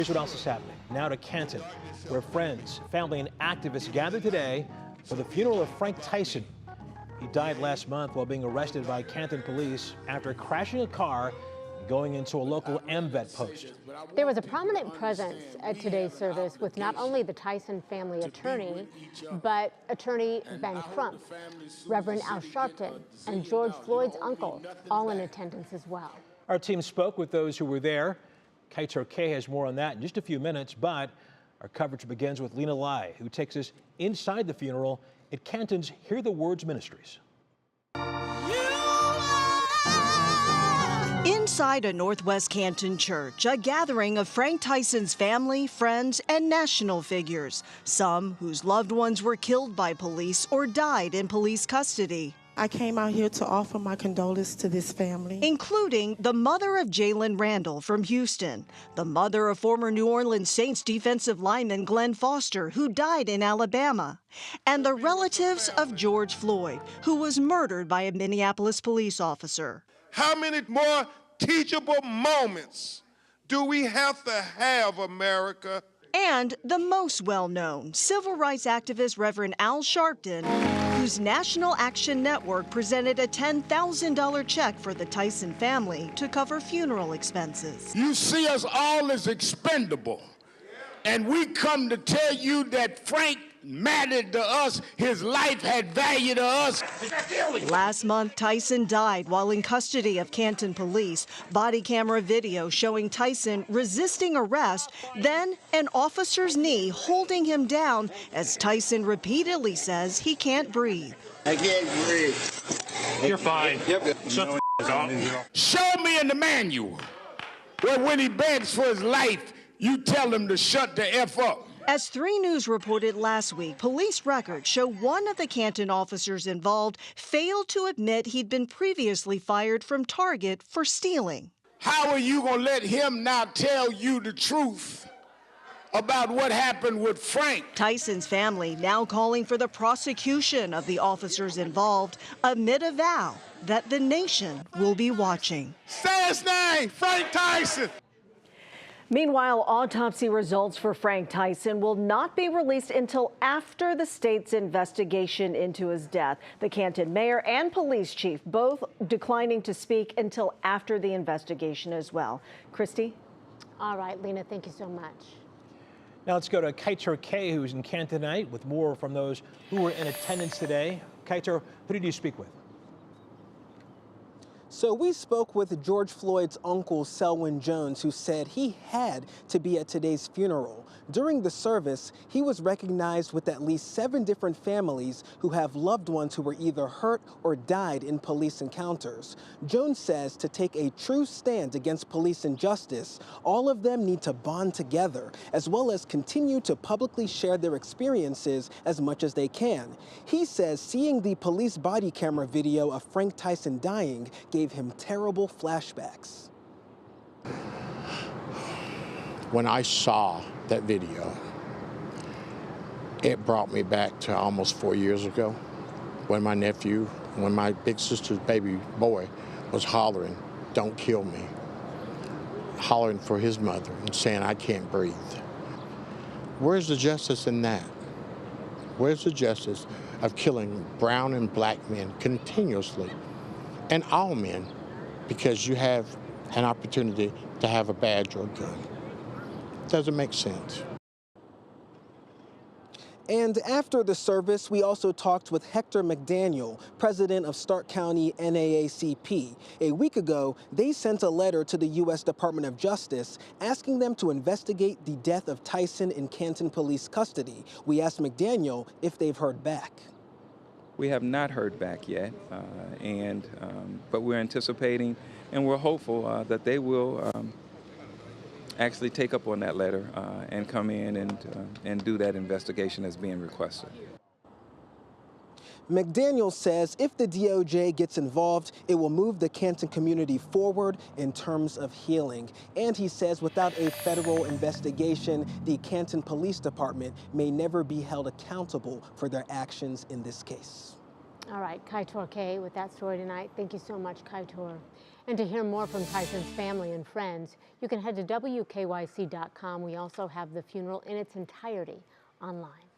Here's what else is happening. Now to Canton, where friends, family, and activists gathered today for the funeral of Frank Tyson. He died last month while being arrested by Canton police after crashing a car going into a local AMVET post. There was a prominent presence at today's service with not only the Tyson family attorney, but attorney Ben Crump, Reverend Al Sharpton, and George Floyd's uncle, all in attendance as well. Our team spoke with those who were there. Kaitor K has more on that in just a few minutes, but our coverage begins with Lena Lai, who takes us inside the funeral at Canton's Hear the Words Ministries. Inside a Northwest Canton church, a gathering of Frank Tyson's family, friends, and national figures, some whose loved ones were killed by police or died in police custody. I came out here to offer my condolences to this family, including the mother of Jalen Randall from Houston, the mother of former New Orleans Saints defensive lineman Glenn Foster, who died in Alabama, and the relatives of George Floyd, who was murdered by a Minneapolis police officer. How many more teachable moments do we have to have, America? And the most well-known, civil rights activist Reverend Al Sharpton, whose National Action Network presented a $10,000 check for the Tyson family to cover funeral expenses. You see us all as expendable, and we come to tell you that Frank mattered to us. His life had value to us. Last month, Tyson died while in custody of Canton police. Body camera video showing Tyson resisting arrest, then an officer's knee holding him down as Tyson repeatedly says he can't breathe. I can't breathe. You're fine. Yep. Shut the off. Show me in the manual where when he begs for his life, you tell him to shut the F up. As 3 News reported last week, police records show one of the Canton officers involved failed to admit he'd been previously fired from Target for stealing. How are you going to let him now tell you the truth about what happened with Frank? Tyson's family now calling for the prosecution of the officers involved amid a vow that the nation will be watching. Say his name, Frank Tyson. Meanwhile, autopsy results for Frank Tyson will not be released until after the state's investigation into his death. The Canton mayor and police chief both declining to speak until after the investigation as well. Christy? All right, Lena, thank you so much. Now let's go to Kaitor K, who's in Canton tonight, with more from those who were in attendance today. Kaitor, who did you speak with? So we spoke with George Floyd's uncle, Selwyn Jones, who said he had to be at today's funeral. During the service, he was recognized with at least 7 different families who have loved ones who were either hurt or died in police encounters. Jones says to take a true stand against police injustice, all of them need to bond together, as well as continue to publicly share their experiences as much as they can. He says seeing the police body camera video of Frank Tyson dying gave him terrible flashbacks. When I saw that video, it brought me back to almost 4 years ago when my big sister's baby boy was hollering, "Don't kill me," hollering for his mother and saying, "I can't breathe." Where's the justice in that? Where's the justice of killing brown and black men continuously, and all men, because you have an opportunity to have a badge or a gun? Doesn't make sense. And after the service, we also talked with Hector McDaniel, president of Stark County NAACP. A week ago, they sent a letter to the U.S. Department of Justice asking them to investigate the death of Tyson in Canton police custody. We asked McDaniel if they've heard back. We have not heard back yet, but we're anticipating and we're hopeful that they will actually take up on that letter and come in and do that investigation as being requested. McDaniel says if the DOJ gets involved, it will move the Canton community forward in terms of healing. And he says without a federal investigation, the Canton Police Department may never be held accountable for their actions in this case. All right, Kaitor K with that story tonight. Thank you so much, Kaitor. And to hear more from Tyson's family and friends, you can head to WKYC.com. We also have the funeral in its entirety online.